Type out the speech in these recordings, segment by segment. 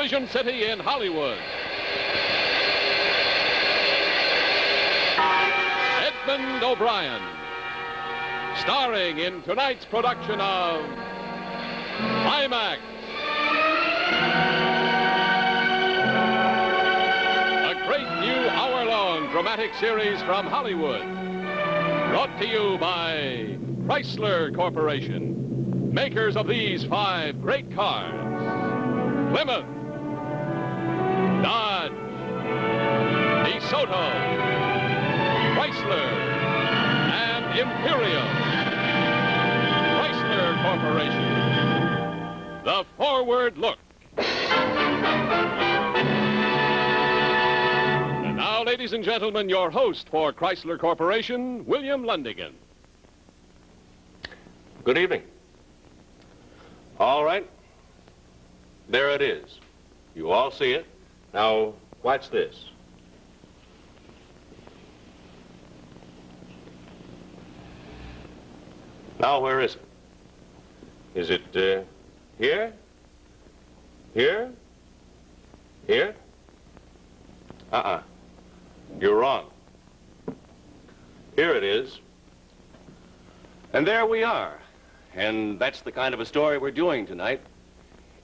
television city in Hollywood. Edmund O'Brien, starring in tonight's production of Climax. A great new hour-long dramatic series from Hollywood, brought to you by Chrysler Corporation, makers of these 5 great cars: Plymouth, Dodge, DeSoto, Chrysler, and Imperial. Chrysler Corporation. The Forward Look. And now, ladies and gentlemen, your host for Chrysler Corporation, William Lundigan. Good evening. All right. There it is. You all see it. Now, watch this. Now, where is it? Is it, here? Here? Here? You're wrong. Here it is. And there we are. And that's the kind of a story we're doing tonight.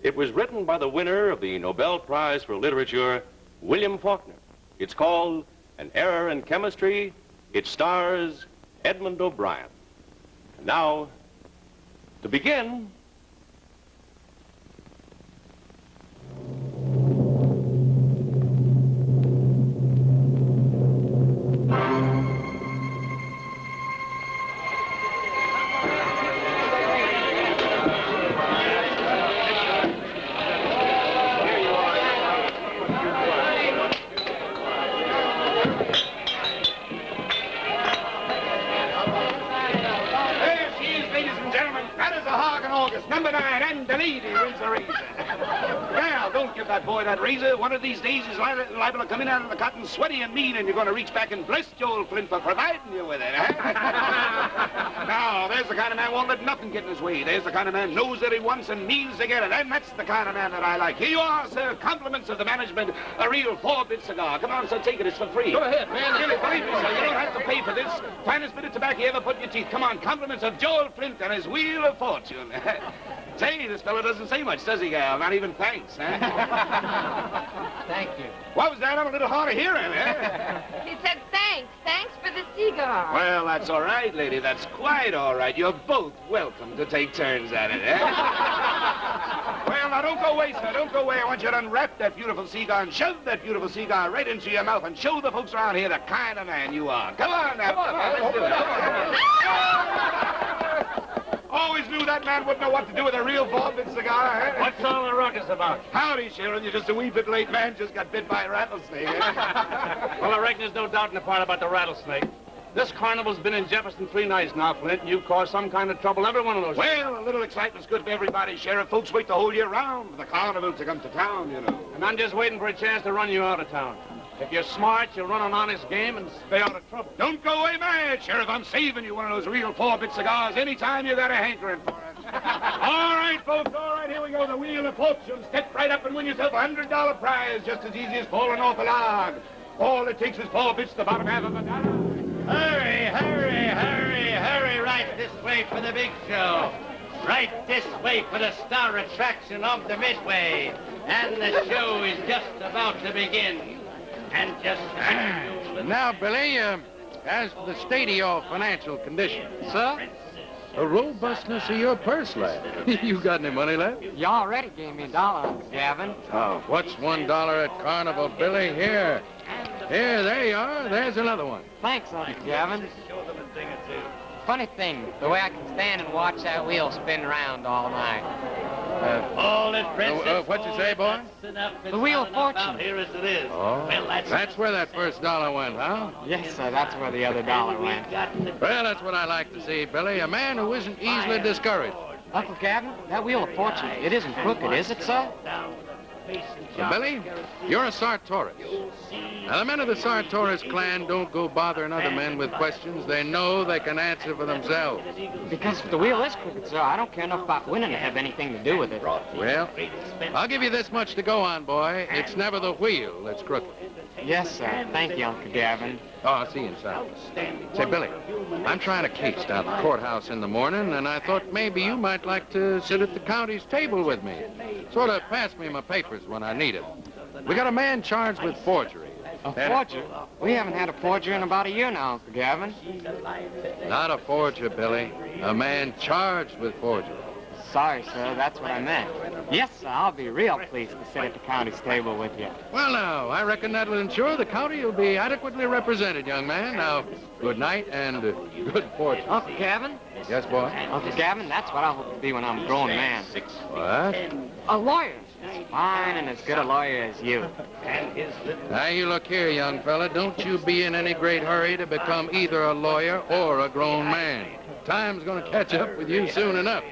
It was written by the winner of the Nobel Prize for Literature, William Faulkner. It's called An Error in Chemistry. It stars Edmund O'Brien. And now, to begin, Number 9, and the lady wins the razor. Now, don't give that boy that razor. One of these days he's liable to come in out of the cotton sweaty and mean, and you're going to reach back and bless Joel Flint for providing you with it. Now, there's the kind of man won't let nothing get in his way. There's the kind of man knows that he wants and means to get it, and that's the kind of man that I like. Here you are, sir. Compliments of the management. A real 4-bit cigar. Come on, sir, take it. It's for free. Go ahead, man. Really, believe me, sir, you don't have to pay for this. Finest bit of tobacco you ever put in your teeth. Come on, compliments of Joel Flint and his Wheel of Fortune. Say, this fellow doesn't say much, does he, Gal? Not even thanks, huh? Thank you. What was that? I'm a little hard of hearing, eh? He said thanks. Thanks for the cigar. Well, that's all right, lady. That's quite all right. You're both welcome to take turns at it, eh? Well, now, don't go away, sir. Don't go away. I want you to unwrap that beautiful cigar and shove that beautiful cigar right into your mouth and show the folks around here the kind of man you are. Come on, now. Come on, let's do it. Always knew that man wouldn't know what to do with a real 4-bit cigar, eh? What's all the ruckus about? Howdy, Sheriff. You're just a wee bit late, man. Just got bit by a rattlesnake, eh? Well, I reckon there's no doubt in the part about the rattlesnake. This carnival's been in Jefferson 3 nights now, Flint, and you've caused some kind of trouble every one of those. Well, a little excitement's good for everybody, Sheriff. Folks wait the whole year round for the carnival to come to town, you know. And I'm just waiting for a chance to run you out of town. If you're smart, you'll run an honest game and stay out of trouble. Don't go away mad, Sheriff. I'm saving you one of those real 4-bit cigars anytime you got a hankering for it. All right, folks, all right, here we go. The Wheel of Fortune. Step right up and win yourself a $100 prize, just as easy as falling off a log. All it takes is 4 bits, the bottom half of a dollar. Hurry, hurry, hurry, hurry right this way for the big show. Right this way for the star attraction of the Midway. And the show is just about to begin. And just now, Billy, as for the state of your financial condition, Sir? the robustness of your purse, lad. You got any money left? You already gave me $1, Gavin. Oh, what's $1 at Carnival, Billy? Here. Here, there you are. There's another one. Thanks, Uncle Gavin. Funny thing, the way I can stand and watch that wheel spin round all night. What'd you say, boy? The Wheel of Fortune. Here as it is. Oh, well, that's where that first $1 went, huh? Yes, sir, that's where the other $1 went. Well, that's what I like to see, Billy. A man who isn't easily discouraged. Uncle Gavin, that Wheel of Fortune, it isn't crooked, is it, sir? Billy, you're a Sartoris. Now, the men of the Sartoris clan don't go bothering other men with questions they know they can answer for themselves. Because if the wheel is crooked, sir, I don't care enough about winning to have anything to do with it. Well, I'll give you this much to go on, boy. It's never the wheel that's crooked. Yes, sir. Thank you, Uncle Gavin. Oh, I'll see you inside. Say, Billy, I'm trying a case down at the courthouse in the morning, and I thought maybe you might like to sit at the county's table with me. Sort of pass me my papers when I need them. We got a man charged with forgery. A forger? We haven't had a forger in about a year now, Uncle Gavin. Not a forger, Billy. A man charged with forgery. Sorry, sir. That's what I meant. Yes, sir. I'll be real pleased to sit at the county's table with you. Well, now, I reckon that will ensure the county will be adequately represented, young man. Now, good night and good fortune. Uncle Gavin? Yes, boy? Uncle Gavin, that's what I hope to be when I'm a grown man. What? A lawyer. As fine and as good a lawyer as you. Now, you look here, young fella. Don't you be in any great hurry to become either a lawyer or a grown man. Time's going to catch up with you soon enough.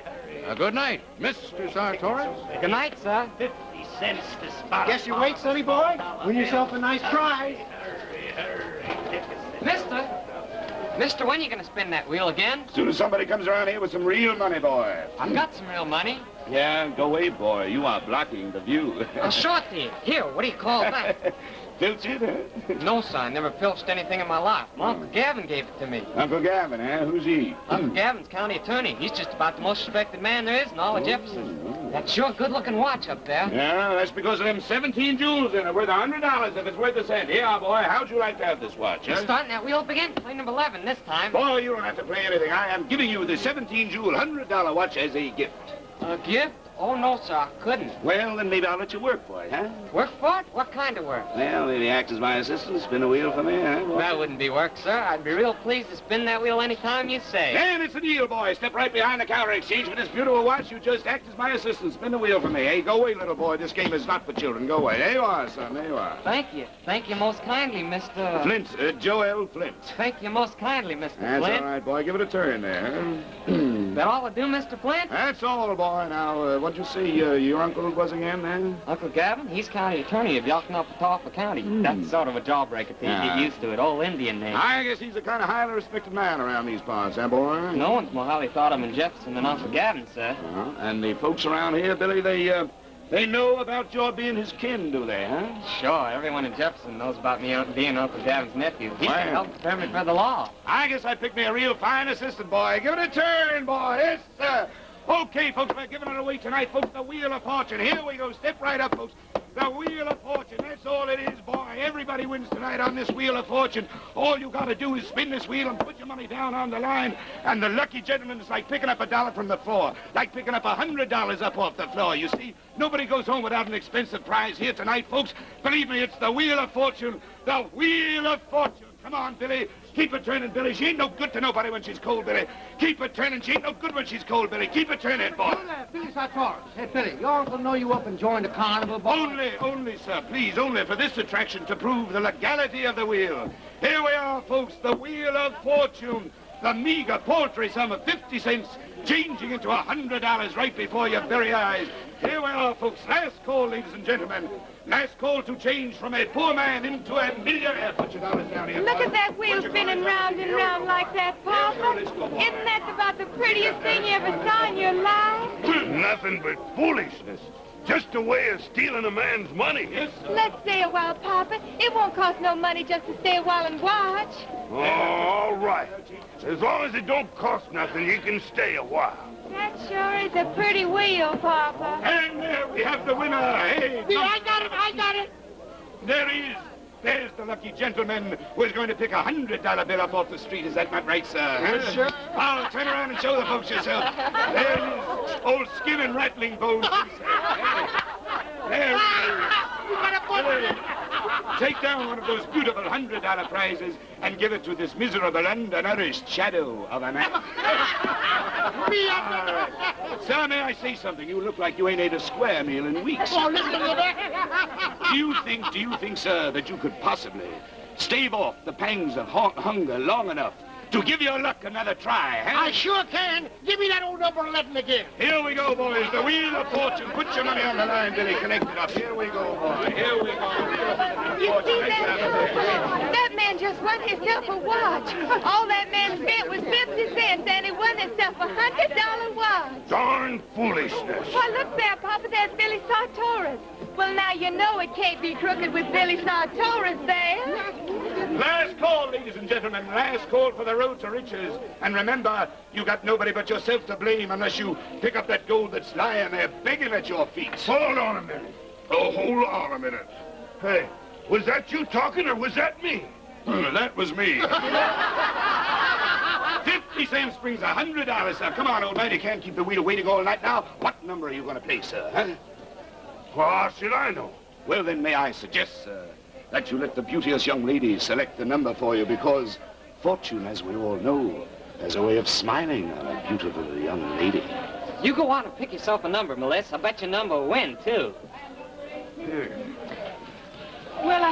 Good night, Mr. Sartoris. Good night, sir. 50 cents to spot. Guess you wait, sonny boy. Win yourself a nice prize. Mister, when are you going to spin that wheel again? As soon as somebody comes around here with some real money, boy. I've got some real money. Yeah, go away, boy. You are blocking the view. A shorty. Here, what do you call that? Filch it, huh? No, sir. I never filched anything in my life. My Uncle Gavin gave it to me. Uncle Gavin, huh? Who's he? Uncle Gavin's county attorney. He's just about the most respected man there is in all of Jefferson. That's sure good-looking watch up there. Yeah, that's because of them 17 jewels in it, worth $100 if it's worth a cent. Here, boy, how'd you like to have this watch, huh? You're starting that wheel up again. Play number 11 this time. Boy, you don't have to play anything. I am giving you the 17-jewel $100 watch as a gift. A gift? Oh, no, sir, I couldn't. Well, then maybe I'll let you work for it, huh? Work for it? What kind of work? Well, maybe act as my assistant, spin the wheel for me, huh? Boy? That wouldn't be work, sir. I'd be real pleased to spin that wheel any time you say. Then it's a deal, boy. Step right behind the counter exchange for this beautiful watch. You just act as my assistant. Spin the wheel for me. Hey, go away, little boy. This game is not for children. Go away. There you are, son. There you are. Thank you. Thank you most kindly, Mr. Flint. Joel Flint. Thank you most kindly, Mr. That's Flint. all right, boy. Give it a turn there. That all will do, Mr. Flint? That's all, boy. Now, what'd you say your uncle was again, then? Uncle Gavin, he's county attorney of Yelkanopatawpha County. That's sort of a jawbreaker till you get used to it. Old Indian name. I guess he's a kind of highly respected man around these parts, huh, boy? No one's more highly thought of in Jefferson than Uncle Gavin, sir. And the folks around here, Billy, they know about your being his kin, do they, huh? Sure, everyone in Jefferson knows about me being Uncle Gavin's nephew. He's to help prepare me for the law. I guess I picked me a real fine assistant, boy. Give it a turn, boy. Yes, sir. Okay, folks, we're giving it away tonight, folks. The Wheel of Fortune. Here we go. Step right up, folks. The Wheel of Fortune. That's all it is, boy. Everybody wins tonight on this Wheel of Fortune. All you got to do is spin this wheel and put your money down on the line. And the lucky gentleman is like picking up $1 from the floor. Like picking up $100 up off the floor. You see, nobody goes home without an expensive prize here tonight, folks. Believe me, it's the Wheel of Fortune. The Wheel of Fortune. Come on, Billy. Keep it turning, Billy. She ain't no good to nobody when she's cold, Billy. Keep it turning. She ain't no good when she's cold, Billy. Keep it turning, boy. Billy Sartoris. Hey, Billy, your uncle know you up and joined the carnival, boy? Only, sir, please, only for this attraction to prove the legality of the wheel. Here we are, folks, the Wheel of Fortune. The meager, paltry sum of 50 cents changing into $100 right before your very eyes. Here we are, folks. Last call, ladies and gentlemen. Last call to change from a poor man into a millionaire. Put your dollars down here. Look at that wheel spinning round and round like that, Papa. Isn't that about the prettiest thing you ever saw in your life? Nothing but foolishness. Just a way of stealing a man's money. Yes, sir. Let's stay a while, Papa. It won't cost no money just to stay a while and watch. All right. As long as it don't cost nothing, you can stay a while. That sure is a pretty wheel, Papa. And there we have the winner. Hey, I got it. There he is. There's the lucky gentleman who is going to pick $100 bill up off the street. Is that not right, sir? Yes, sir. I'll turn around and show the folks yourself. There he is. Old skin and rattling bones. There he is. Take down one of those beautiful $100 prizes and give it to this miserable, undernourished shadow of a man. All right. Sir, may I say something? You look like you ain't ate a square meal in weeks. Oh, listen to that. Do you think, sir, that you could possibly stave off the pangs of hunger long enough to give your luck another try, huh? I sure can. Give me that old number 11 again. Here we go, boys. The Wheel of Fortune. Put your money on the line, Billy. Connect it up. Here we go, boy. Here we go. You see that? That man just won himself a watch. All that man spent was 50 cents, and he won himself a $100 watch. Darn foolishness. Why, look there, Papa. There's Billy Sartoris. Well, now you know it can't be crooked with Billy Sartoris there. Last call, ladies and gentlemen. Last call for the road to riches. And remember, you got nobody but yourself to blame unless you pick up that gold that's lying there begging at your feet. Hold on a minute. Oh, hold on a minute. Hey, was that you talking or was that me? That was me. 50 cents brings $100, sir. Come on, old man. You can't keep the wheel waiting all night now. What number are you going to play, sir, huh? Well, how should I know? Well, then, may I suggest, sir, that you let the beauteous young lady select the number for you because fortune, as we all know, has a way of smiling on a beautiful young lady. You go on and pick yourself a number, Melissa. I bet your number will win, too. Here. Well,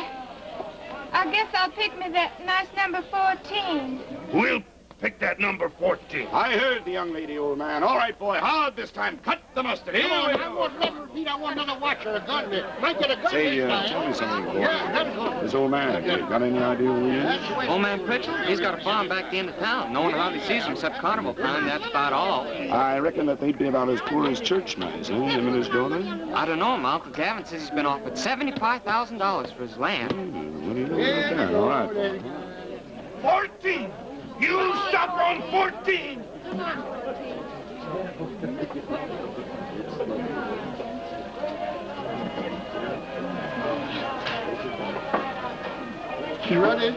I guess I'll pick me that nice number 14. We'll pick that number 14. I heard the young lady, old man. All right, boy, hard this time. Cut the mustard. Here we I go. won't never repeat. I want another watch or a gun. Might get a gun Say, this time. tell me something, boy. Yeah, that's good. This old man, you got any idea who he is? Old man Pritchell, he's got a farm back at the end of town. No one hardly sees him except carnival time. That's about all. I reckon that they'd be about as poor as church mice, huh? Him and his daughter? I don't know. My Uncle Gavin says he's been offered $75,000 for his land. What do you know about that? All right. 14! You stop on 14! She run it.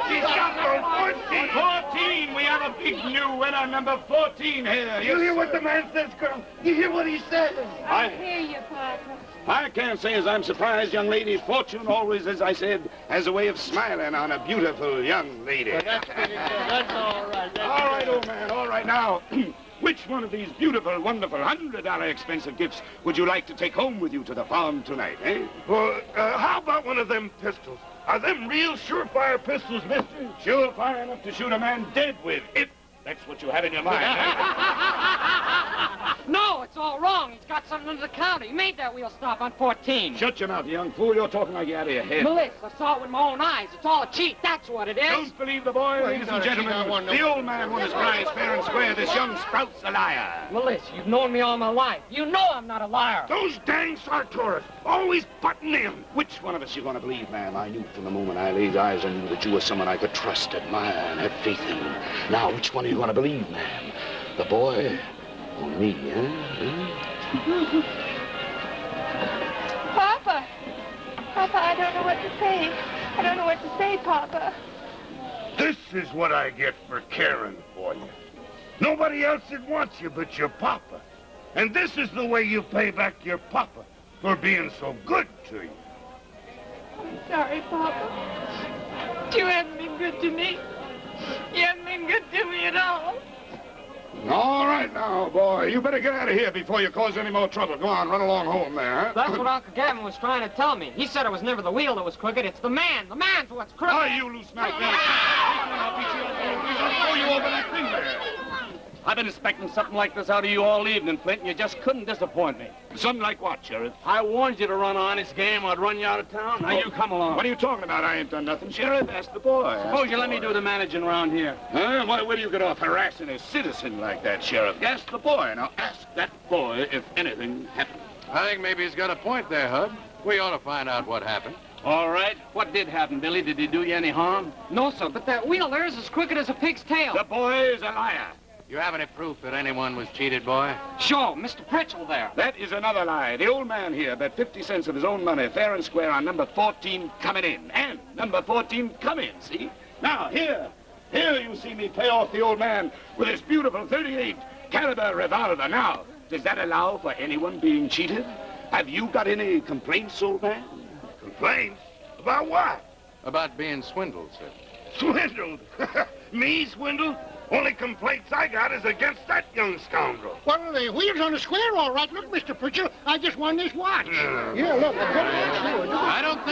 She stopped on 14! 14! We have a big new winner, number 14 here. You hear what the man says, girl? You hear what he says? I hear you, Papa. I can't say as I'm surprised, young lady. Fortune always, as I said, has a way of smiling on a beautiful young lady. That's pretty good. That's all right. All right, old man, all right. Now, which one of these beautiful, wonderful, $100 expensive gifts would you like to take home with you to the farm tonight, eh? Well, how about one of them pistols? Are them real surefire pistols, mister? Surefire enough to shoot a man dead with, if that's what you have in your mind, eh? No, it's all wrong. He's got something under the counter. He made that wheel stop on 14. Shut your mouth, you young fool. You're talking like you're out of your head. Melissa, I saw it with my own eyes. It's all a cheat. That's what it is. Don't believe the boy, ladies and gentlemen. The old man won his prize fair and square. This young sprout's a liar. Melissa, you've known me all my life. You know I'm not a liar. Those dang Sartoris, always butting in. Which one of us you going to believe, ma'am? I knew from the moment I laid eyes on you that you were someone I could trust, admire, and have faith in. Now, which one are you going to believe, ma'am? The boy or me, huh? Papa, I don't know what to say. I don't know what to say, Papa. This is what I get for caring for you. Nobody else that wants you but your papa. And this is the way you pay back your papa for being so good to you. I'm sorry, Papa. You haven't been good to me. You haven't been good to me at all. All right now, boy. You better get out of here before you cause any more trouble. Go on, run along home there, huh? That's what Uncle Gavin was trying to tell me. He said it was never the wheel that was crooked. It's the man. The man's what's crooked. Oh, you loose mouth there. I'll beat you up. I'll throw you over that thing there. I've been expecting something like this out of you all evening, Flint, and you just couldn't disappoint me. Something like what, Sheriff? I warned you to run an honest game, I'd run you out of town. Now you come along. What are you talking about? I ain't done nothing, Sheriff. Ask the boy. Suppose you let me do the managing around here. Huh? Why, where do you get off harassing a citizen like that, Sheriff? Ask the boy. Now, ask that boy if anything happened. I think maybe he's got a point there, Hud. We ought to find out what happened. All right. What did happen, Billy? Did he do you any harm? No, sir, but that wheel there is as crooked as a pig's tail. The boy is a liar. You have any proof that anyone was cheated, boy? Sure, Mr. Pritchell there. That is another lie. The old man here bet 50 cents of his own money, fair and square, on number 14 coming in. And number 14 come in, see? Now, here you see me pay off the old man with his beautiful 38 caliber revolver. Now, does that allow for anyone being cheated? Have you got any complaints, old man? Complaints? About what? About being swindled, sir. Swindled? Me swindled? Only complaints I got is against that young scoundrel. Well, the wheel's on the square, all right. Look, Mr. Preacher, I just won this watch. Yeah, look. I don't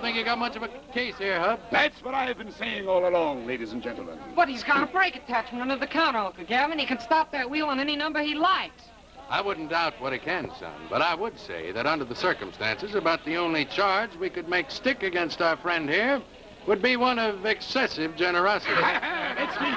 think you got much of a case here, Hub. That's what I've been saying all along, ladies and gentlemen. But he's got a brake attachment under the counter, Uncle Gavin. He can stop that wheel on any number he likes. I wouldn't doubt what he can, son, but I would say that under the circumstances, about the only charge we could make stick against our friend here would be one of excessive generosity. It's me.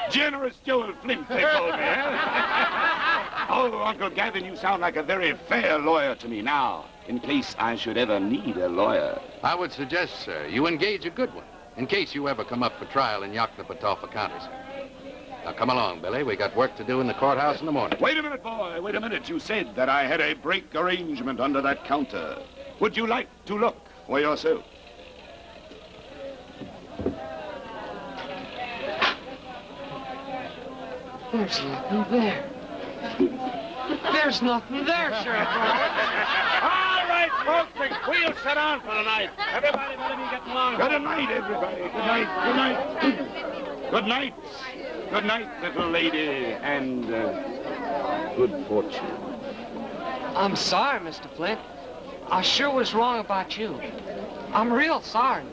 Generous Joel Flint, they call me, huh? Oh, Uncle Gavin, you sound like a very fair lawyer to me now, in case I should ever need a lawyer. I would suggest, sir, you engage a good one, in case you ever come up for trial in Yoknapatawpha counties. Now, come along, Billy. We got work to do in the courthouse in the morning. Wait a minute, boy. Wait a minute. You said that I had a break arrangement under that counter. Would you like to look for yourself? There's nothing there. There's nothing there, Sheriff. All right, folks, we'll sit down for the night. Everybody better be getting along. Good night, everybody. Good night. Good night. Good night. Good night, little lady, and good fortune. I'm sorry, Mr. Flint. I sure was wrong about you. I'm real sorry.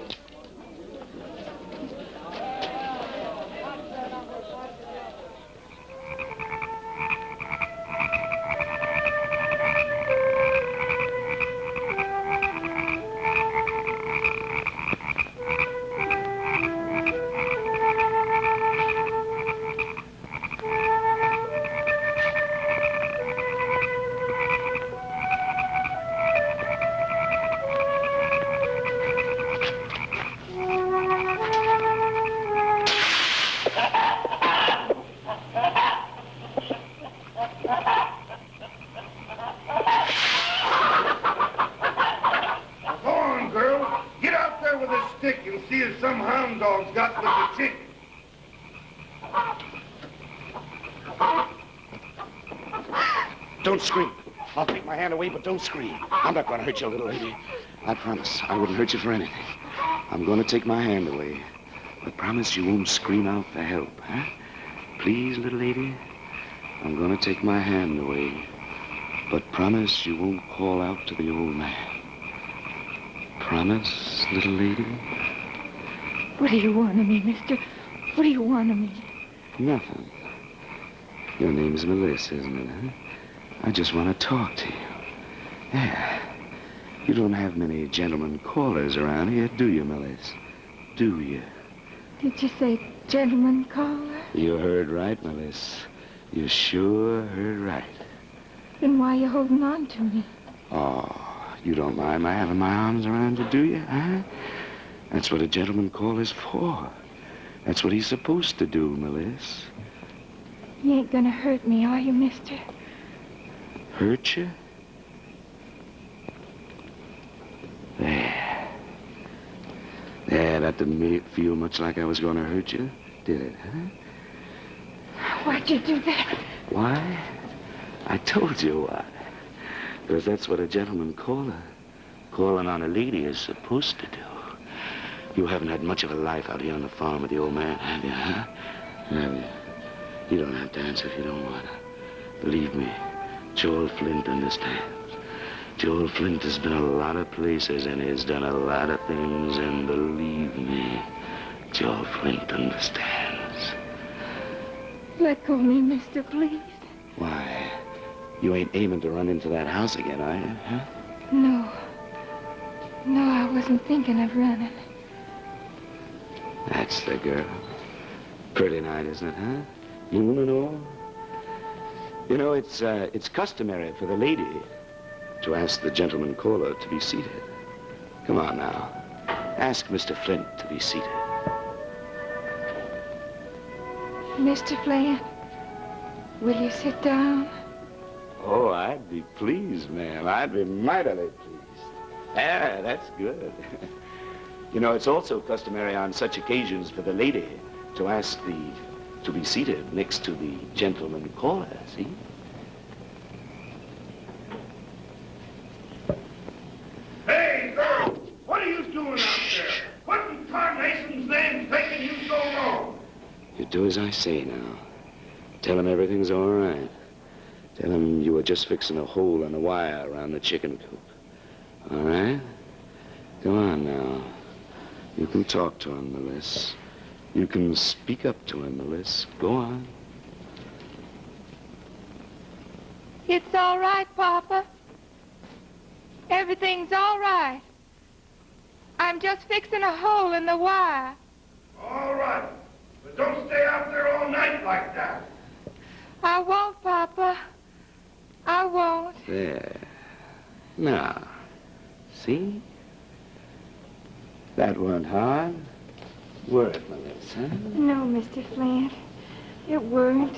Don't scream. I'll take my hand away, but don't scream. I'm not going to hurt you, little lady. I promise I wouldn't hurt you for anything. I'm going to take my hand away, but promise you won't scream out for help, huh? Please, little lady? I'm going to take my hand away, but promise you won't call out to the old man. Promise, little lady? What do you want of me, mister? What do you want of me? Nothing. Your name's Melissa, isn't it, huh? I just want to talk to you. Yeah. You don't have many gentlemen callers around here, do you, Melissa? Do you? Did you say gentleman caller? You heard right, Melissa. You sure heard right. Then why are you holding on to me? Oh, you don't mind my having my arms around you, do you, huh? That's what a gentleman caller's for. That's what he's supposed to do, Melissa. You ain't gonna hurt me, are you, mister? Hurt you? There. There, that didn't feel much like I was going to hurt you, did it, huh? Why'd you do that? Why? I told you why. Because that's what a gentleman caller, calling on a lady, is supposed to do. You haven't had much of a life out here on the farm with the old man, have you, huh? Have you? You don't have to answer if you don't want to. Believe me, Joel Flint understands. Joel Flint has been a lot of places and has done a lot of things, and believe me, Joel Flint understands. Let go of me, mister, please. Why? You ain't aiming to run into that house again, are you, huh? No. No, I wasn't thinking of running. That's the girl. Pretty night, isn't it, huh? Moon and all. You know, it's customary for the lady to ask the gentleman caller to be seated. Come on now. Ask Mr. Flint to be seated. Mr. Flint, will you sit down? Oh, I'd be pleased, ma'am. I'd be mightily pleased. Ah, that's good. You know, it's also customary on such occasions for the lady to ask to be seated next to the gentleman caller, see? Hey, girl, what are you doing out there? What in tarnation's name's taking you so long? You Do as I say now. Tell him everything's all right. Tell him you were just fixing a hole in the wire around the chicken coop. All right? Go on now. You can talk to him, Melissa. You can speak up to him, Melissa. Go on. It's all right, Papa. Everything's all right. I'm just fixing a hole in the wire. All right. But don't stay out there all night like that. I won't, Papa. I won't. There. Now, see? That weren't hard. Were it, Melissa? No, Mr. Flint. It weren't.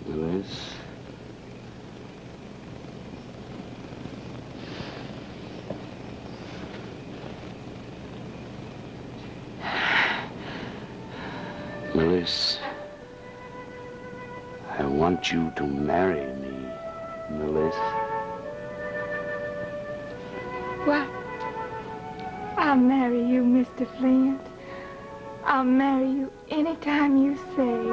Melissa? Melissa, I want you to marry me, Melissa. What? I'll marry you, Mr. Flint. I'll marry you anytime you say.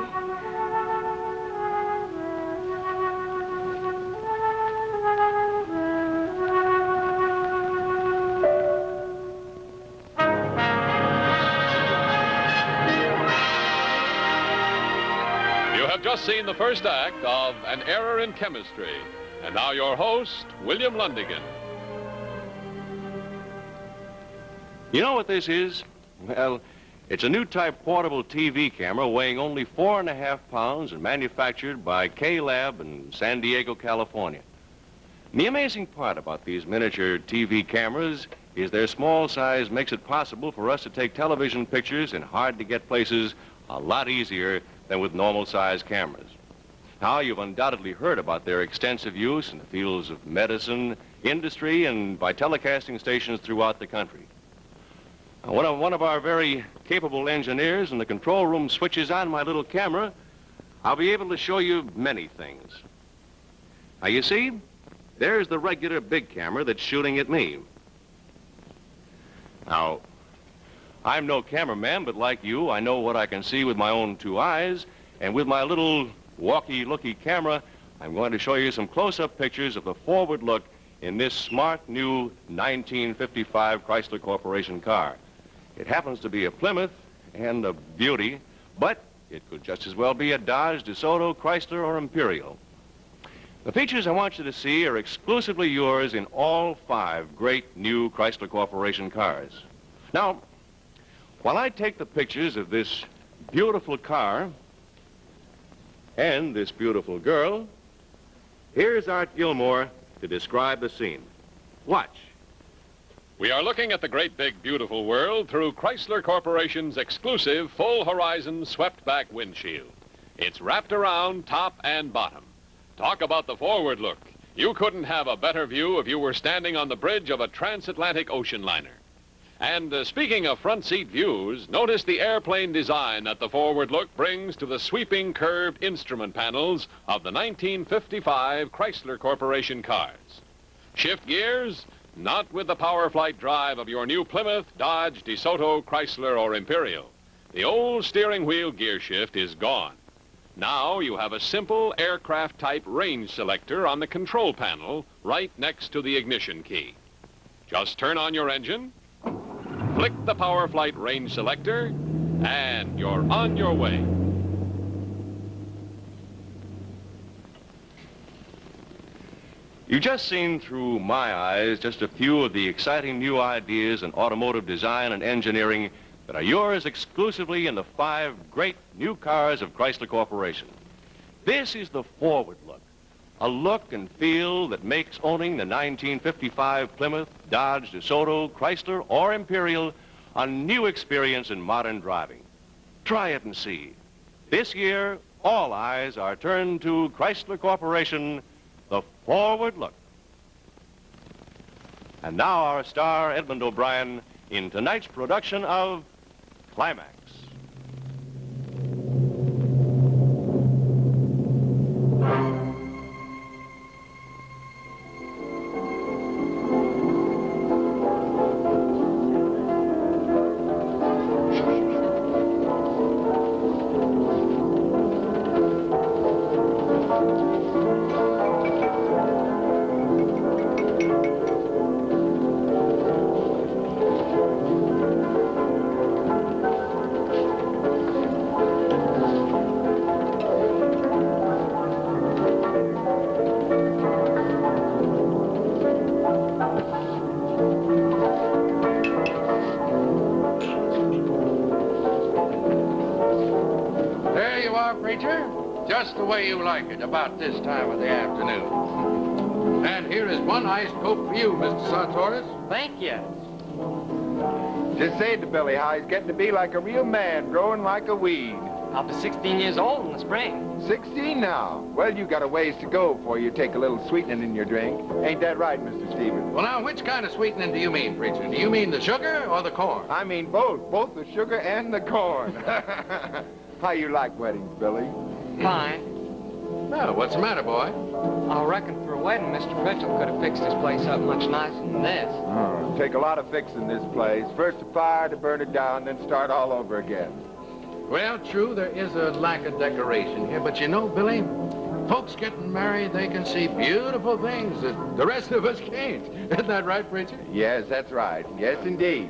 Just seen the first act of An Error in Chemistry. And now your host, William Lundigan. You know what this is? Well, it's a new type portable TV camera weighing only 4.5 pounds and manufactured by K-Lab in San Diego, California. And the amazing part about these miniature TV cameras is their small size makes it possible for us to take television pictures in hard-to-get places a lot easier than with normal-sized cameras. Now, you've undoubtedly heard about their extensive use in the fields of medicine, industry, and by telecasting stations throughout the country. Now, one of our very capable engineers in the control room switches on my little camera, I'll be able to show you many things. Now, you see, there's the regular big camera that's shooting at me. Now, I'm no cameraman, but like you, I know what I can see with my own 2 eyes, and with my little walkie-looky camera, I'm going to show you some close-up pictures of the forward look in this smart new 1955 Chrysler Corporation car. It happens to be a Plymouth and a beauty, but it could just as well be a Dodge, DeSoto, Chrysler, or Imperial. The features I want you to see are exclusively yours in all 5 great new Chrysler Corporation cars. Now, while I take the pictures of this beautiful car and this beautiful girl, here's Art Gilmore to describe the scene. Watch. We are looking at the great big beautiful world through Chrysler Corporation's exclusive full horizon swept back windshield. It's wrapped around top and bottom. Talk about the forward look. You couldn't have a better view if you were standing on the bridge of a transatlantic ocean liner. And speaking of front seat views, notice the airplane design that the forward look brings to the sweeping curved instrument panels of the 1955 Chrysler Corporation cars. Shift gears? Not with the power flight drive of your new Plymouth, Dodge, DeSoto, Chrysler, or Imperial. The old steering wheel gear shift is gone. Now you have a simple aircraft-type range selector on the control panel right next to the ignition key. Just turn on your engine, flick the power flight range selector, and you're on your way. You've just seen through my eyes just a few of the exciting new ideas in automotive design and engineering that are yours exclusively in the 5 great new cars of Chrysler Corporation. This is the forward look, a look and feel that makes owning the 1955 Plymouth, Dodge, DeSoto, Chrysler, or Imperial a new experience in modern driving. Try it and see. This year, all eyes are turned to Chrysler Corporation, the forward look. And now our star, Edmund O'Brien, in tonight's production of Climax. just the way you like it, about this time of the afternoon. And here is one iced Coke for you, Mr. Sartoris. Thank you. Just say to Billy how he's getting to be like a real man, growing like a weed. I'll be 16 years old in the spring. 16 now? Well, you got a ways to go before you take a little sweetening in your drink. Ain't that right, Mr. Stevens? Well, now, which kind of sweetening do you mean, preacher? Do you mean the sugar or the corn? I mean both the sugar and the corn. How you like weddings, Billy? Fine. Well, what's the matter, boy? I reckon for a wedding, Mr. Pritchell could have fixed this place up much nicer than this. Oh, take a lot of fixing this place. First a fire to burn it down, then start all over again. Well, true, there is a lack of decoration here, but you know, Billy, folks getting married, they can see beautiful things that the rest of us can't. Isn't that right, preacher? Yes, that's right. Yes, indeed.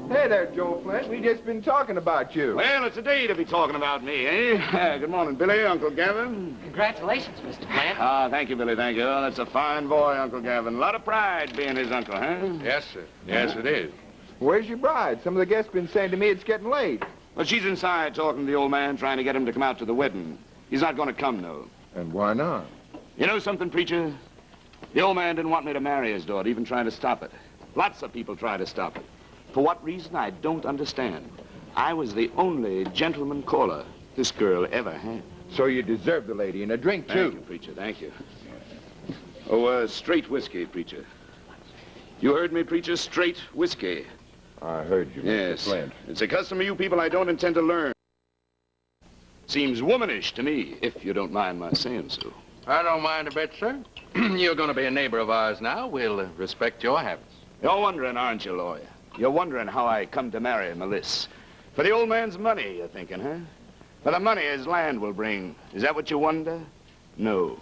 Hey there, Joe Flint. We just been talking about you. Well, it's a day to be talking about me, eh? Good morning, Billy, Uncle Gavin. Congratulations, Mr. Flint. Ah, thank you, Billy, thank you. Oh, that's a fine boy, Uncle Gavin. A lot of pride being his uncle, huh? Yes, sir. Yes, it is. Where's your bride? Some of the guests been saying to me it's getting late. Well, she's inside talking to the old man, trying to get him to come out to the wedding. He's not going to come, though. And why not? You know something, preacher? The old man didn't want me to marry his daughter, even trying to stop it. Lots of people try to stop it. For what reason, I don't understand. I was the only gentleman caller this girl ever had. So you deserve the lady, and a drink, too. Thank you, preacher, thank you. Oh, straight whiskey, preacher. You heard me, preacher, straight whiskey. I heard you, Mr. Flint. It's a custom of you people I don't intend to learn. Seems womanish to me, if you don't mind my saying so. I don't mind a bit, sir. You're going to be a neighbor of ours now. We'll respect your habits. You're wondering, aren't you, lawyer? You're wondering how I come to marry Melissa. For the old man's money, you're thinking, huh? For the money his land will bring. Is that what you wonder? No.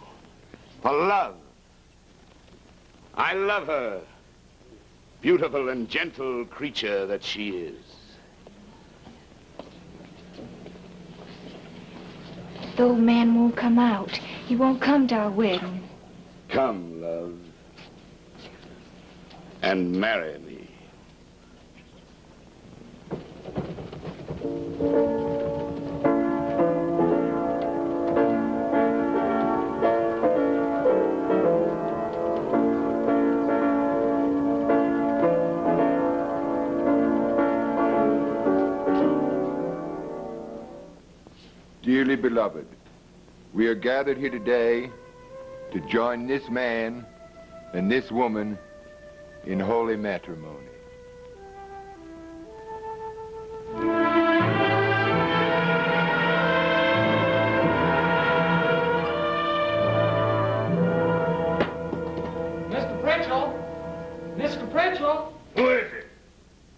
For love. I love her. Beautiful and gentle creature that she is. The old man won't come out. He won't come to our wedding. Come, love. And marry me. Dearly beloved, we are gathered here today to join this man and this woman in holy matrimony. Mr. Pritchell! Mr. Pritchell! Who is it?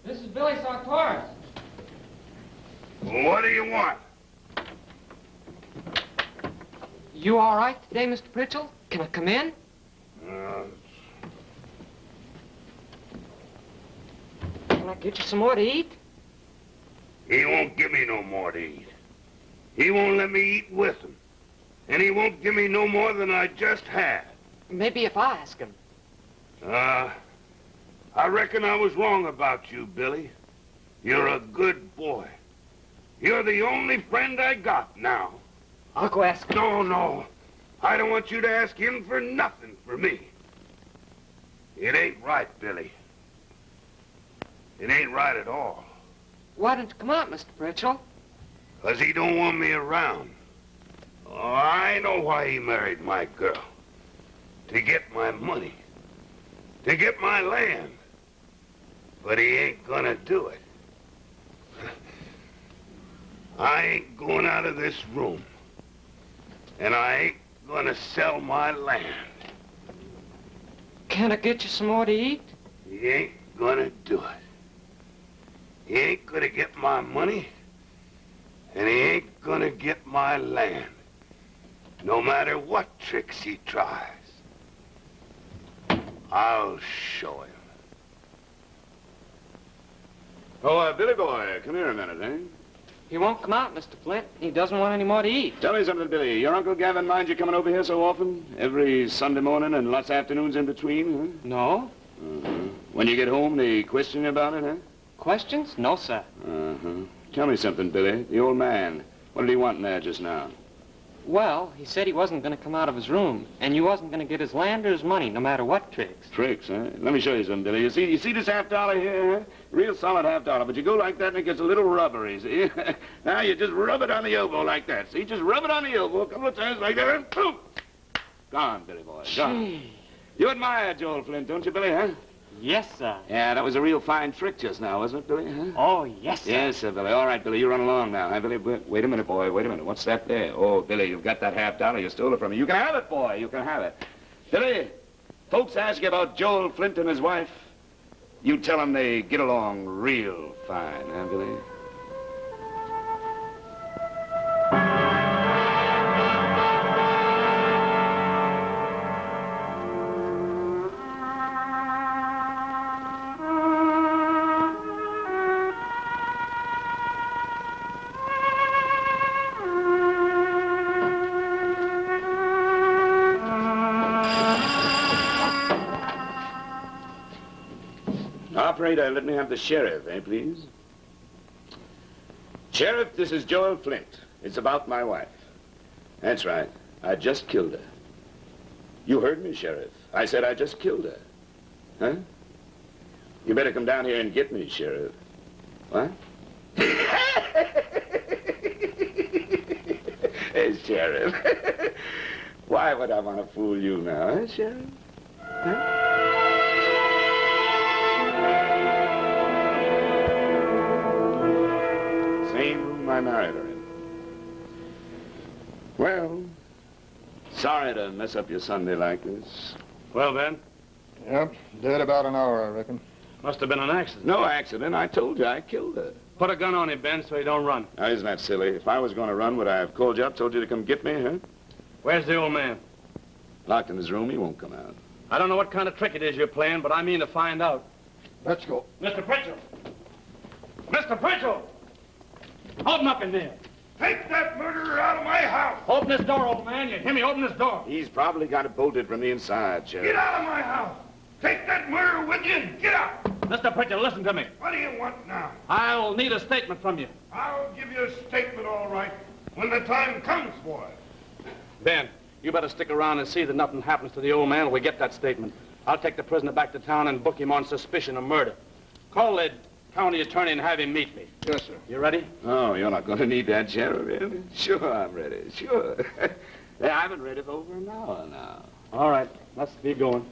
This is Billy Sartoris. What do you want? You all right today, Mr. Pritchell? Can I come in? Can I get you some more to eat? He won't give me no more to eat. He won't let me eat with him. And he won't give me no more than I just had. Maybe if I ask him. I reckon I was wrong about you, Billy. You're a good boy. You're the only friend I got now. I'll go ask him. No. I don't want you to ask him for nothing for me. It ain't right, Billy. It ain't right at all. Why don't you come out, Mr. Pritchell? 'Cause he don't want me around. Oh, I know why he married my girl. To get my money. To get my land. But he ain't gonna do it. I ain't going out of this room. And I ain't gonna sell my land. Can I get you some more to eat? He ain't gonna do it. He ain't gonna get my money, and he ain't gonna get my land. No matter what tricks he tries. I'll show him. Oh, Billy boy, come here a minute, eh? He won't come out, Mr. Flint. He doesn't want any more to eat. Tell me something, Billy. Your Uncle Gavin minds you coming over here so often? Every Sunday morning and lots of afternoons in between, huh? No. When you get home, they question you about it, huh? Questions? No, sir. Tell me something, Billy. The old man, what did he want in there just now? Well, he said he wasn't going to come out of his room, and you wasn't going to get his land or his money, no matter what tricks. Tricks, huh? Let me show you something, Billy. You see this $50 here, huh? Real solid $50, but you go like that and it gets a little rubbery, see? Now you just rub it on the elbow like that, see? Just rub it on the elbow a couple of times like that, and boom! Gone, Billy boy, gone. You admire Joel Flint, don't you, Billy, huh? Yes, sir. Yeah, that was a real fine trick just now, wasn't it, Billy, huh? Oh, yes, sir. Yes, sir, Billy. All right, Billy, you run along now, huh, Billy? Wait a minute, boy, wait a minute. What's that there? Oh, Billy, you've got that $50. You stole it from me. You can have it, boy, you can have it. Billy, folks ask you about Joel Flint and his wife. You tell them they get along real fine, huh, Billy? Operator, let me have the sheriff, please? Sheriff, this is Joel Flint. It's about my wife. That's right. I just killed her. You heard me, Sheriff. I said I just killed her. Huh? You better come down here and get me, Sheriff. What? Hey, Sheriff. Why would I want to fool you now, huh, Sheriff? Huh? Same room I married her in. Well, sorry to mess up your Sunday like this. Well, Ben? Yep, dead about an hour, I reckon. Must have been an accident. No accident. I told you I killed her. Put a gun on him, Ben, so he don't run. Now, isn't that silly? If I was going to run, would I have called you up, told you to come get me, huh? Where's the old man? Locked in his room. He won't come out. I don't know what kind of trick it is you're playing, but I mean to find out. Let's go. Mr. Pritchell! Mr. Pritchell! Open up in there. Take that murderer out of my house. Open this door, old man. You hear me? Open this door. He's probably got it bolted from the inside, Sheriff. Get out of my house. Take that murderer with you and get out. Mr. Pritchell, listen to me. What do you want now? I'll need a statement from you. I'll give you a statement, all right, when the time comes for it. Ben, you better stick around and see that nothing happens to the old man when we get that statement. I'll take the prisoner back to town and book him on suspicion of murder. Call the county attorney and have him meet me. Yes, sir. You ready? Oh, you're not going to need that, Sheriff, really? Sure, I'm ready. Sure. Yeah, I've been ready for over an hour now. All right. Let's be going.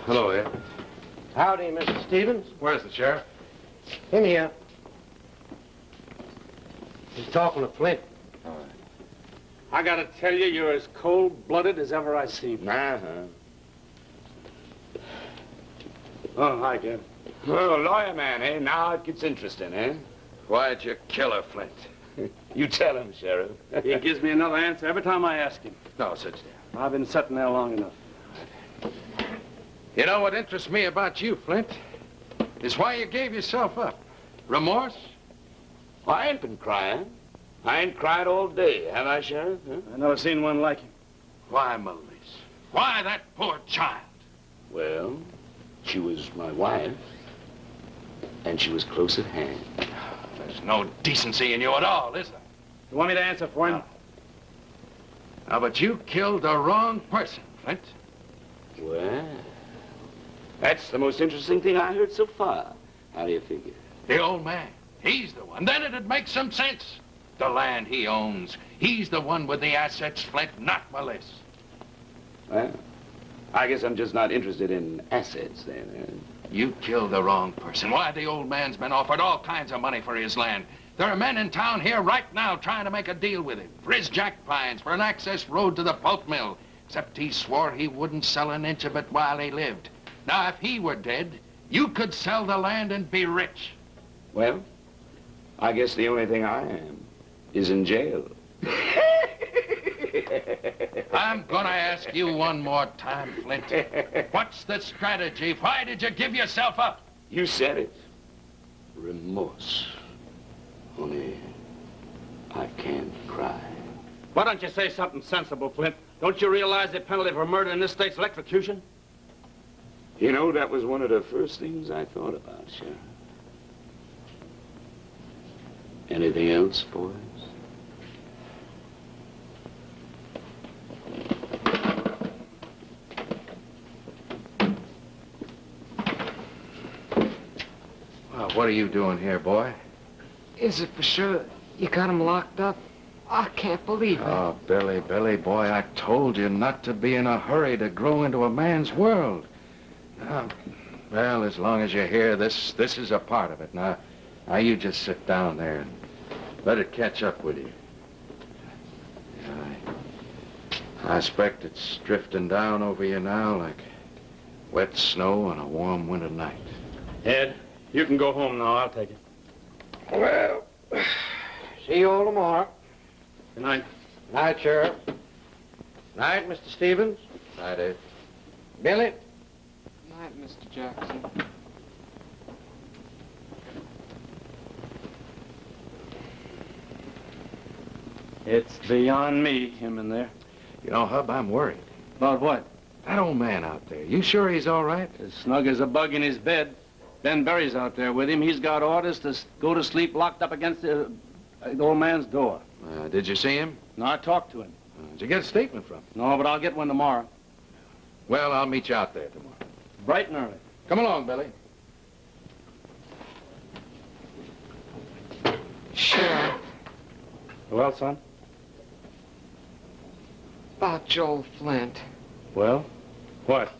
Hello, Ed. Howdy, Mr. Stevens. Where's the sheriff? In here. He's talking to Flint. All right. I gotta tell you, you're as cold-blooded as ever I seen. Uh-huh. Oh, hi, Kid. Oh, lawyer man, eh? Now it gets interesting, eh? Why'd you kill her, Flint? You tell him, Sheriff. He gives me another answer every time I ask him. No, sit down. I've been sitting there long enough. You know what interests me about you, Flint, is why you gave yourself up. Remorse? Well, I ain't been crying. I ain't cried all day, have I, Sheriff? Huh? I never seen one like him. Why, Melissa? Why that poor child? Well, she was my wife, and she was close at hand. There's no decency in you at all, is there? You want me to answer for him? No, but you killed the wrong person, Flint. Well, that's the most interesting thing I heard so far. How do you figure? The old man. He's the one. Then it'd make some sense. The land he owns. He's the one with the assets, Flint, not Melissa. Well, I guess I'm just not interested in assets, then. You killed the wrong person. Why, the old man's been offered all kinds of money for his land. There are men in town here right now trying to make a deal with him. For his jack pines, for an access road to the pulp mill. Except he swore he wouldn't sell an inch of it while he lived. Now, if he were dead, you could sell the land and be rich. Well, I guess the only thing I am is in jail. I'm gonna ask you one more time, Flint. What's the strategy? Why did you give yourself up? You said it. Remorse. Only I can't cry. Why don't you say something sensible, Flint? Don't you realize the penalty for murder in this state's electrocution? You know, that was one of the first things I thought about, Sheriff. Anything else, boys? Well, what are you doing here, boy? Is it for sure you got him locked up? I can't believe it. Oh, Billy, boy, I told you not to be in a hurry to grow into a man's world. Well, as long as you're here, this is a part of it. Now, you just sit down there and let it catch up with you. I expect it's drifting down over you now like wet snow on a warm winter night. Ed, you can go home now. I'll take it. Well, see you all tomorrow. Good night. Night, Sheriff. Night, Mr. Stevens. Night, Ed. Billy. Good night, Mr. Jackson. It's beyond me, him in there. You know, Hub, I'm worried. About what? That old man out there. You sure he's all right? As snug as a bug in his bed. Ben Berry's out there with him. He's got orders to go to sleep locked up against the old man's door. Did you see him? No, I talked to him. Did you get a statement from him? No, but I'll get one tomorrow. Well, I'll meet you out there tomorrow. Bright and early. Come along, Billy. Sheriff. Well, son? About Joel Flint. Well? What?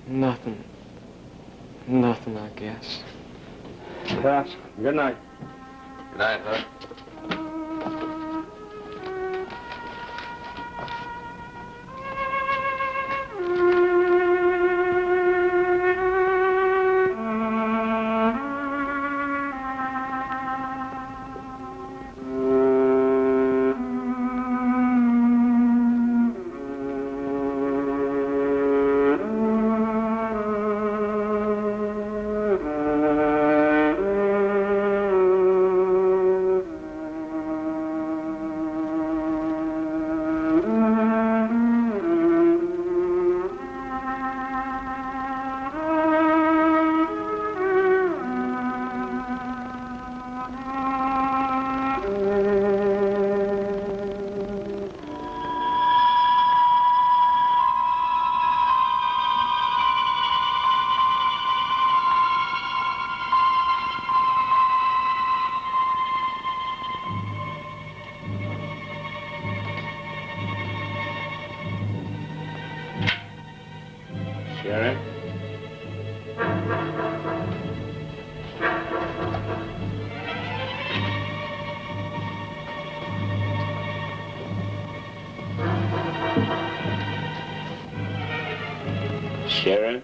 Nothing. Nothing, I guess. Pass. Good night. Good night, Hub. Sheriff? Sheriff?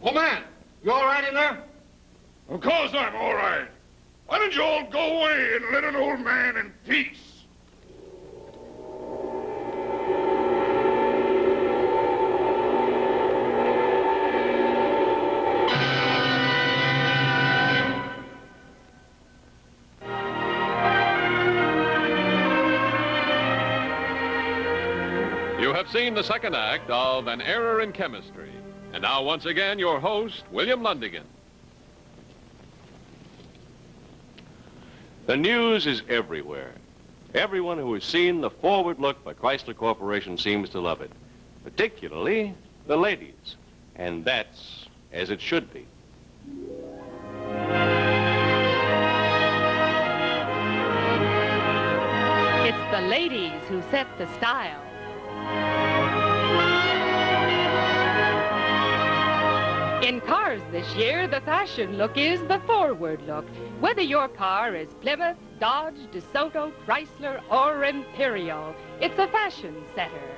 Old man, you all right in there? Of course I'm all right. Why don't you all go away and let an old man in peace? have seen the second act of An Error in Chemistry. And now, once again, your host, William Lundigan. The news is everywhere. Everyone who has seen the forward look by Chrysler Corporation seems to love it, particularly the ladies. And that's as it should be. It's the ladies who set the style. In cars this year, the fashion look is the forward look. Whether your car is Plymouth, Dodge, DeSoto, Chrysler, or Imperial, it's a fashion setter.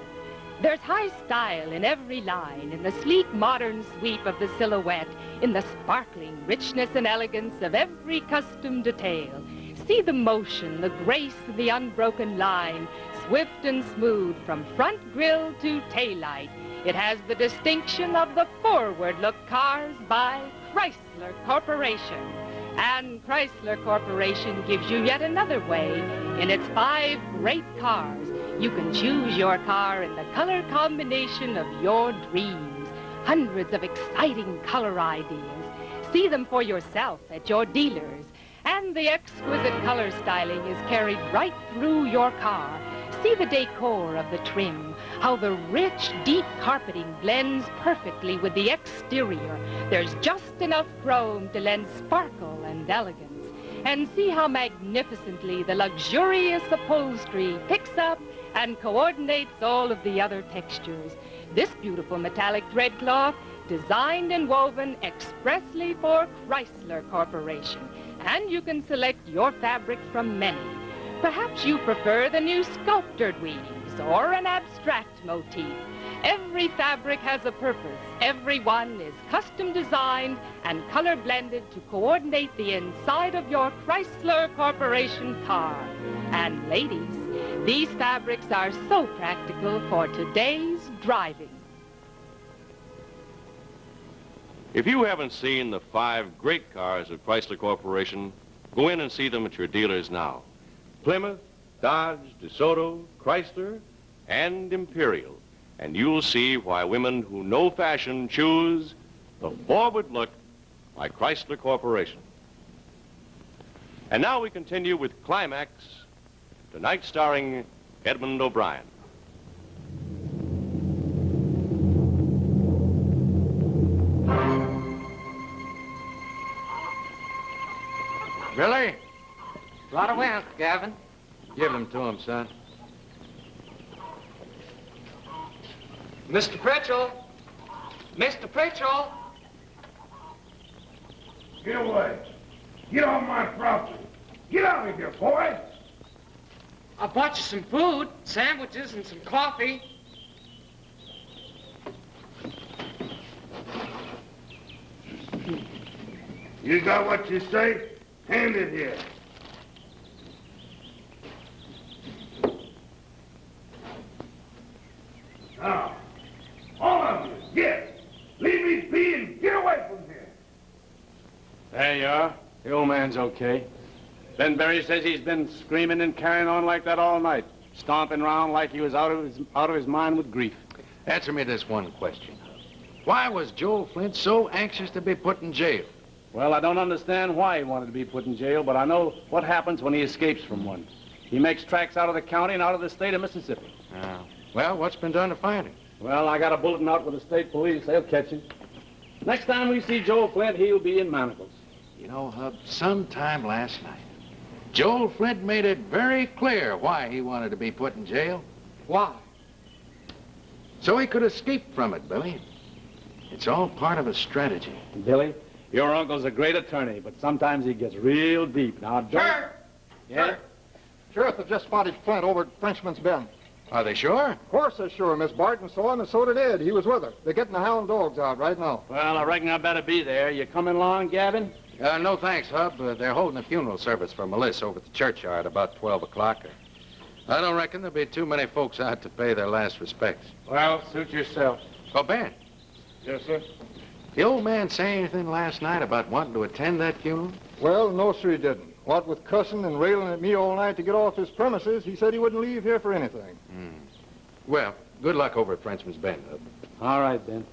There's high style in every line, in the sleek modern sweep of the silhouette, in the sparkling richness and elegance of every custom detail. See the motion, the grace of the unbroken line, swift and smooth from front grille to taillight. It has the distinction of the forward-look cars by Chrysler Corporation. And Chrysler Corporation gives you yet another way. In its 5 great cars, you can choose your car in the color combination of your dreams. Hundreds of exciting color ideas. See them for yourself at your dealers. And the exquisite color styling is carried right through your car. See the decor of the trim, how the rich, deep carpeting blends perfectly with the exterior. There's just enough chrome to lend sparkle and elegance. And see how magnificently the luxurious upholstery picks up and coordinates all of the other textures. This beautiful metallic thread cloth, designed and woven expressly for Chrysler Corporation. And you can select your fabric from many. Perhaps you prefer the new sculptured weaves or an abstract motif. Every fabric has a purpose. Every one is custom designed and color blended to coordinate the inside of your Chrysler Corporation car. And ladies, these fabrics are so practical for today's driving. If you haven't seen the 5 great cars of Chrysler Corporation, go in and see them at your dealers now. Plymouth, Dodge, DeSoto, Chrysler, and Imperial. And you'll see why women who know fashion choose the forward look by Chrysler Corporation. And now we continue with Climax, tonight starring Edmund O'Brien. Billy? A lot of wind, Gavin. Give them to him, son. Mr. Pritchell! Mr. Pritchell! Get away. Get off my property. Get out of here, boy. I bought you some food, sandwiches, and some coffee. You got what you say? Hand it here. Now, all of you, get. Leave me be and get away from here. There you are. The old man's okay. Ben Berry says he's been screaming and carrying on like that all night, stomping around like he was out of his mind with grief. Answer me this one question. Why was Joel Flint so anxious to be put in jail? Well, I don't understand why he wanted to be put in jail, but I know what happens when he escapes from one. He makes tracks out of the county and out of the state of Mississippi. Well, what's been done to find him? Well, I got a bulletin out with the state police. They'll catch him. Next time we see Joel Flint, he'll be in manacles. You know, Hub, sometime last night, Joel Flint made it very clear why he wanted to be put in jail. Why? So he could escape from it, Billy. It's all part of a strategy. Billy, your uncle's a great attorney, but sometimes he gets real deep. Now, don't... Sheriff! Yeah? Sheriff have just spotted Flint over at Frenchman's Bend. Are they sure? Of course they're sure. Miss Barton saw him, and so did Ed. He was with her. They're getting the hound dogs out right now. Well, I reckon I better be there. You coming along, Gavin? No, thanks, Hub. They're holding a funeral service for Melissa over at the churchyard about 12 o'clock. I don't reckon there'll be too many folks out to pay their last respects. Well, suit yourself. Oh, Ben. Yes, sir? The old man say anything last night about wanting to attend that funeral? Well, no, sir, he didn't. What with cussing and railing at me all night to get off his premises, he said he wouldn't leave here for anything. Well, Good luck over at Frenchman's Bend, Hub. All right, Ben.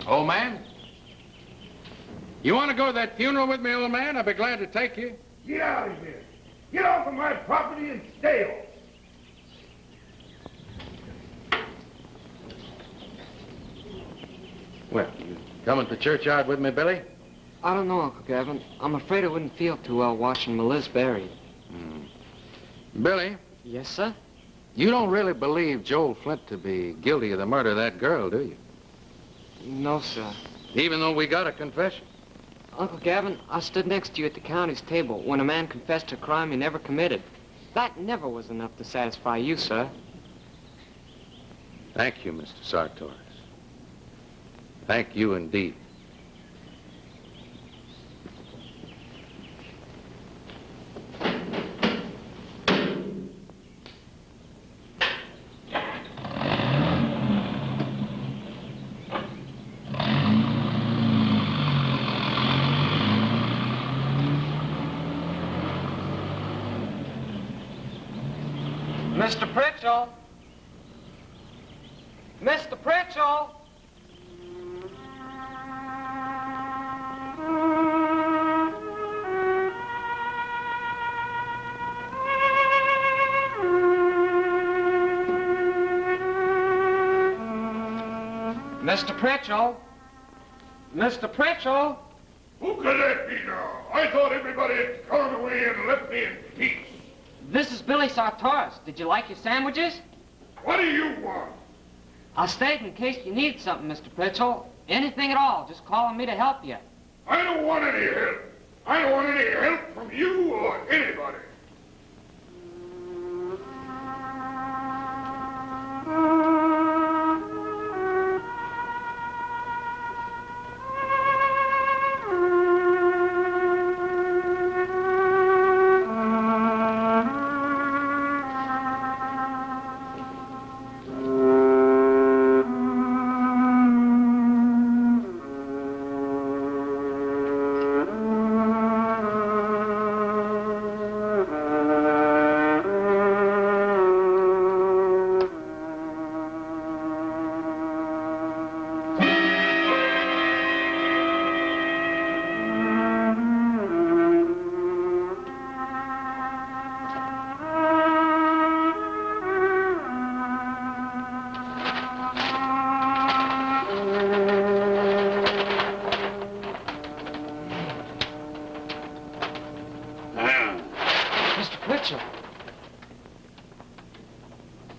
Old man? You want to go to that funeral with me, old man? I'd be glad to take you. Get out of here. Get off of my property and stay off. Well, you coming to churchyard with me, Billy? I don't know, Uncle Gavin. I'm afraid I wouldn't feel too well watching Melissa buried. Billy? Yes, sir? You don't really believe Joel Flint to be guilty of the murder of that girl, do you? No, sir. Even though we got a confession? Uncle Gavin, I stood next to you at the county's table when a man confessed to a crime he never committed. That never was enough to satisfy you, sir. Thank you, Mr. Sartorius. Thank you indeed. Mr. Pritchell! Mr. Pritchell! Mr. Pritchell! Mr. Pritchell! Who could that be now? I thought everybody had gone away and left me in peace. This is Billy Sartorius. Did you like your sandwiches? What do you want? I stayed in case you need something, Mr. Pritchell. Anything at all. Just call on me to help you. I don't want any help. I don't want any help from you or anybody.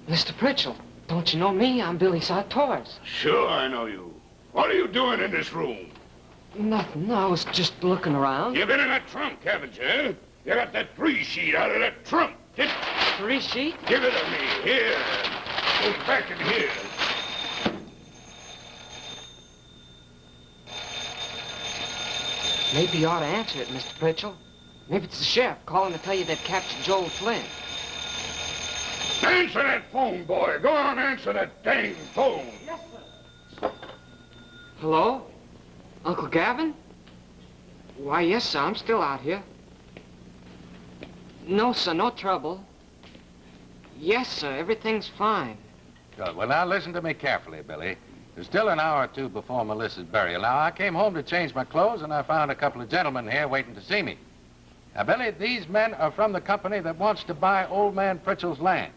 Mr. Pritchell, don't you know me? I'm Billy Sartorius. Sure, I know you. What are you doing in this room? Nothing. I was just looking around. You've been in that trunk, haven't you? You got that free sheet out of that trunk. Free sheet? Give it to me. Here. Go back in here. Maybe you ought to answer it, Mr. Pritchell. Maybe it's the sheriff calling to tell you they've captured Joel Flint. Answer that phone, boy. Go on, answer that dang phone. Yes, sir. Hello? Uncle Gavin? Why, yes, sir. I'm still out here. No, sir. No trouble. Yes, sir. Everything's fine. Good. Well, now listen to me carefully, Billy. There's still an hour or two before Melissa's burial. Now, I came home to change my clothes, and I found a couple of gentlemen here waiting to see me. Now, Billy, these men are from the company that wants to buy old man Pritchell's land.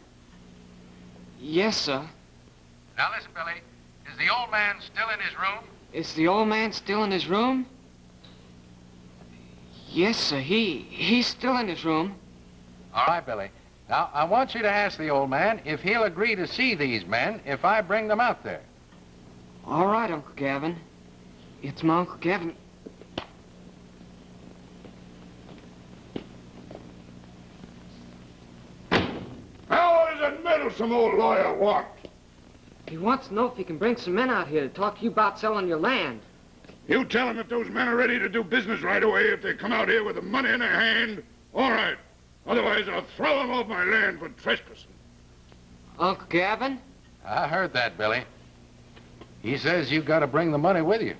Yes, sir. Now, listen, Billy. Is the old man still in his room? Is the old man still in his room? Yes, sir. He's still in his room. All right, Billy. Now, I want you to ask the old man if he'll agree to see these men if I bring them out there. All right, Uncle Gavin. It's my Uncle Gavin. Now, what does that meddlesome old lawyer want? He wants to know if he can bring some men out here to talk to you about selling your land. You tell him if those men are ready to do business right away, if they come out here with the money in their hand, all right. Otherwise, I'll throw them off my land for trespassing. Uncle Gavin? I heard that, Billy. He says you've got to bring the money with you.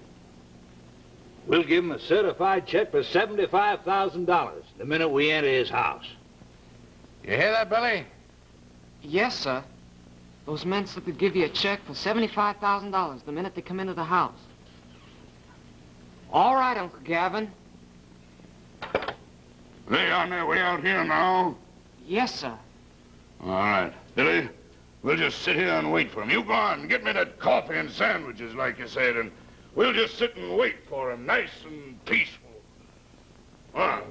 We'll give him a certified check for $75,000 the minute we enter his house. You hear that, Billy? Yes, sir. Those men said they'd give you a check for $75,000 the minute they come into the house. All right, Uncle Gavin. They on their way out here now? Yes, sir. All right. Billy, we'll just sit here and wait for him. You go on and get me that coffee and sandwiches, like you said, and we'll just sit and wait for him, nice and peaceful. Come on.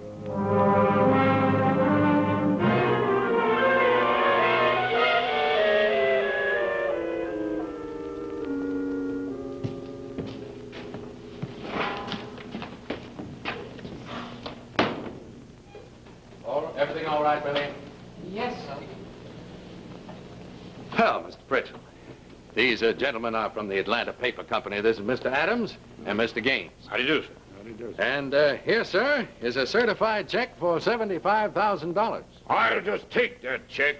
Everything all right, Billy? Yes, sir. Well, Mr. Pritchell, these gentlemen are from the Atlanta Paper Company. This is Mr. Adams and Mr. Gaines. How do you do, sir? How do you do, sir? And here, sir, is a certified check for $75,000. I'll just take that check.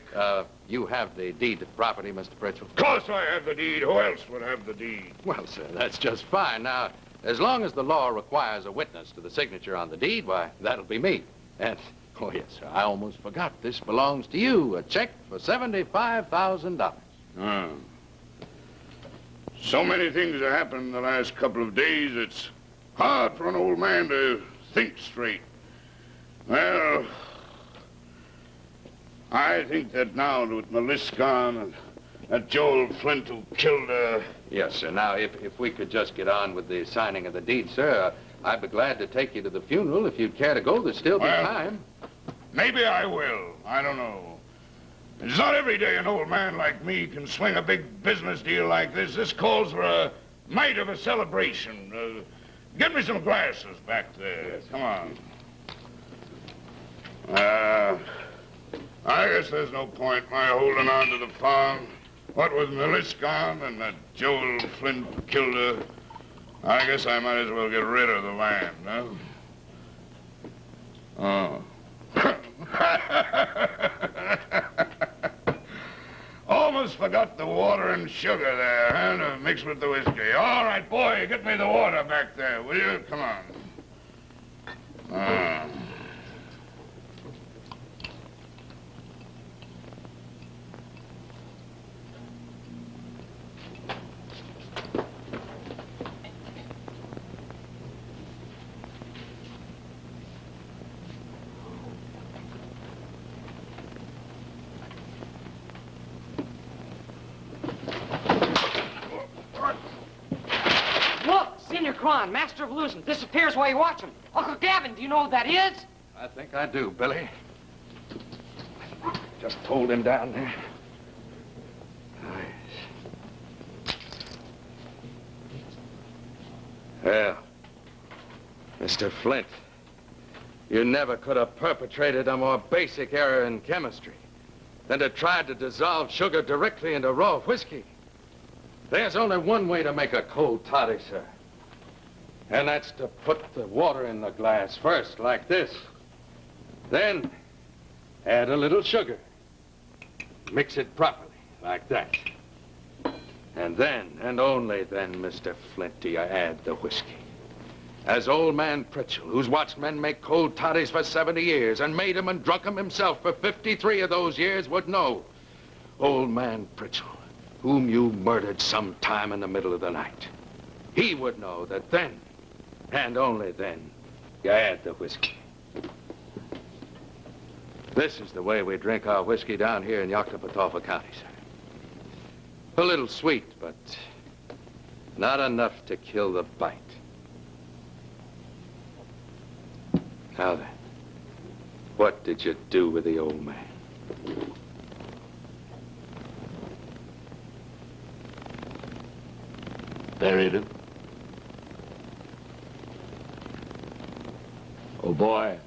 You have the deed to the property, Mr. Pritchell. Of course I have the deed. Who else would have the deed? Well, sir, that's just fine. Now, as long as the law requires a witness to the signature on the deed, why, that'll be me. And, oh, yes, sir, I almost forgot. This belongs to you, a check for $75,000. So many things have happened in the last couple of days, it's hard for an old man to think straight. Well, I think that now with Melissa gone and that Joel Flint who killed her... Yes, sir. Now, if we could just get on with the signing of the deed, sir, I'd be glad to take you to the funeral if you'd care to go. There'd still be time. Maybe I will. I don't know. It's not every day an old man like me can swing a big business deal like this. This calls for a mite of a celebration. Get me some glasses back there. Come on. I guess there's no point my holding on to the farm. What with Melissa gone and that Joel Flint killed her, I guess I might as well get rid of the land, huh? Oh. Almost forgot the water and sugar there, huh, to mix with the whiskey. All right, boy, get me the water back there, will you? Come on. Crime, master of illusion, disappears while you watch him. Uncle Gavin, do you know who that is? I think I do, Billy. Just hold him down there. Well, Mr. Flint, you never could have perpetrated a more basic error in chemistry than to try to dissolve sugar directly into raw whiskey. There's only one way to make a cold toddy, sir. And that's to put the water in the glass first, like this. Then, add a little sugar. Mix it properly, like that. And then, and only then, Mr. Flint, do you add the whiskey. As old man Pritchell, who's watched men make cold toddies for 70 years and made them and drunk them himself for 53 of those years, would know. Old man Pritchell, whom you murdered sometime in the middle of the night. He would know that then, and only then, you add the whiskey. This is the way we drink our whiskey down here in Yoctopatawpha County, sir. A little sweet, but not enough to kill the bite. Now then, what did you do with the old man? Buried him. Oh, boy.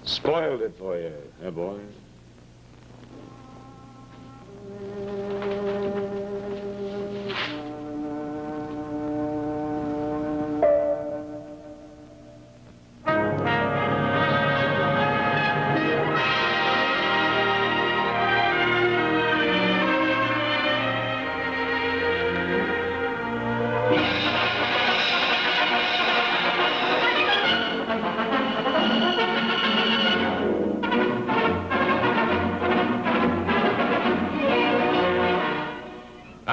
Spoiled it for you, eh, boy?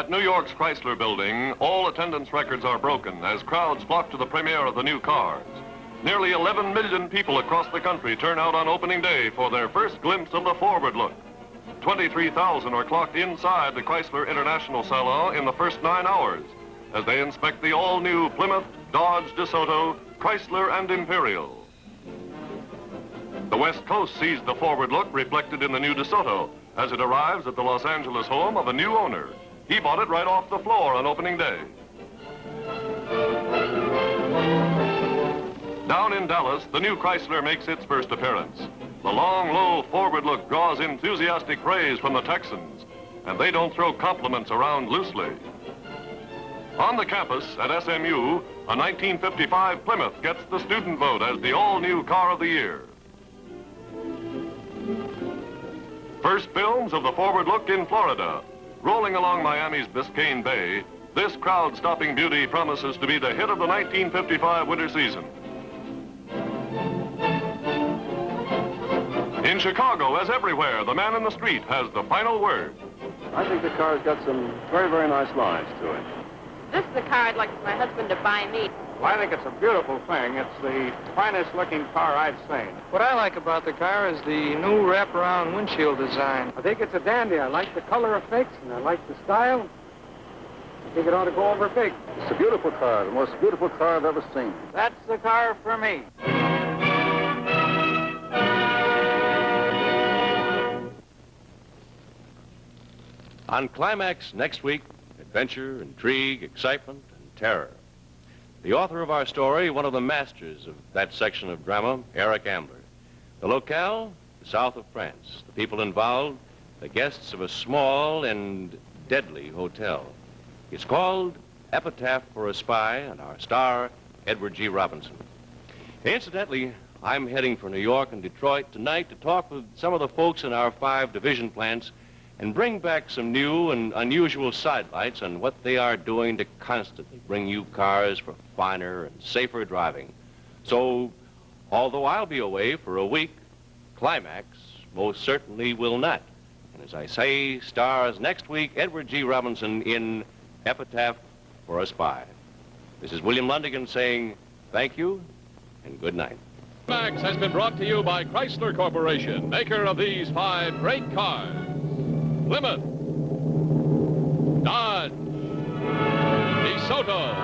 At New York's Chrysler building, all attendance records are broken as crowds flock to the premiere of the new cars. Nearly 11 million people across the country turn out on opening day for their first glimpse of the forward look. 23,000 are clocked inside the Chrysler International Salon in the first 9 hours as they inspect the all-new Plymouth, Dodge, DeSoto, Chrysler, and Imperial. The West Coast sees the forward look reflected in the new DeSoto as it arrives at the Los Angeles home of a new owner. He bought it right off the floor on opening day. Down in Dallas, the new Chrysler makes its first appearance. The long, low forward look draws enthusiastic praise from the Texans, and they don't throw compliments around loosely. On the campus at SMU, a 1955 Plymouth gets the student vote as the all-new car of the year. First films of the forward look in Florida. Rolling along Miami's Biscayne Bay, this crowd-stopping beauty promises to be the hit of the 1955 winter season. In Chicago, as everywhere, the man in the street has the final word. I think the car's got some very, very nice lines to it. This is the car I'd like my husband to buy me. Well, I think it's a beautiful thing. It's the finest looking car I've seen. What I like about the car is the new wraparound windshield design. I think it's a dandy. I like the color effects, and I like the style. I think it ought to go over big. It's a beautiful car, the most beautiful car I've ever seen. That's the car for me. On Climax next week, adventure, intrigue, excitement, and terror. The author of our story, one of the masters of that section of drama, Eric Ambler. The locale, the south of France. The people involved, the guests of a small and deadly hotel. It's called Epitaph for a Spy, and our star, Edward G. Robinson. Incidentally, I'm heading for New York and Detroit tonight to talk with some of the folks in our 5 division plants and bring back some new and unusual sidelights on what they are doing to constantly bring you cars for finer and safer driving. So, although I'll be away for a week, Climax most certainly will not. And as I say, stars next week Edward G. Robinson in Epitaph for a Spy. This is William Lundigan saying thank you and good night. Climax has been brought to you by Chrysler Corporation, maker of these 5 great cars. Plymouth, Dodge, DeSoto,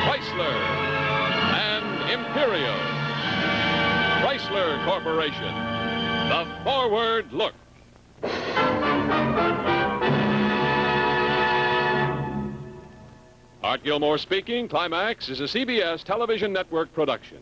Chrysler, and Imperial. Chrysler Corporation, the forward look. Art Gilmore speaking. Climax is a CBS television network production.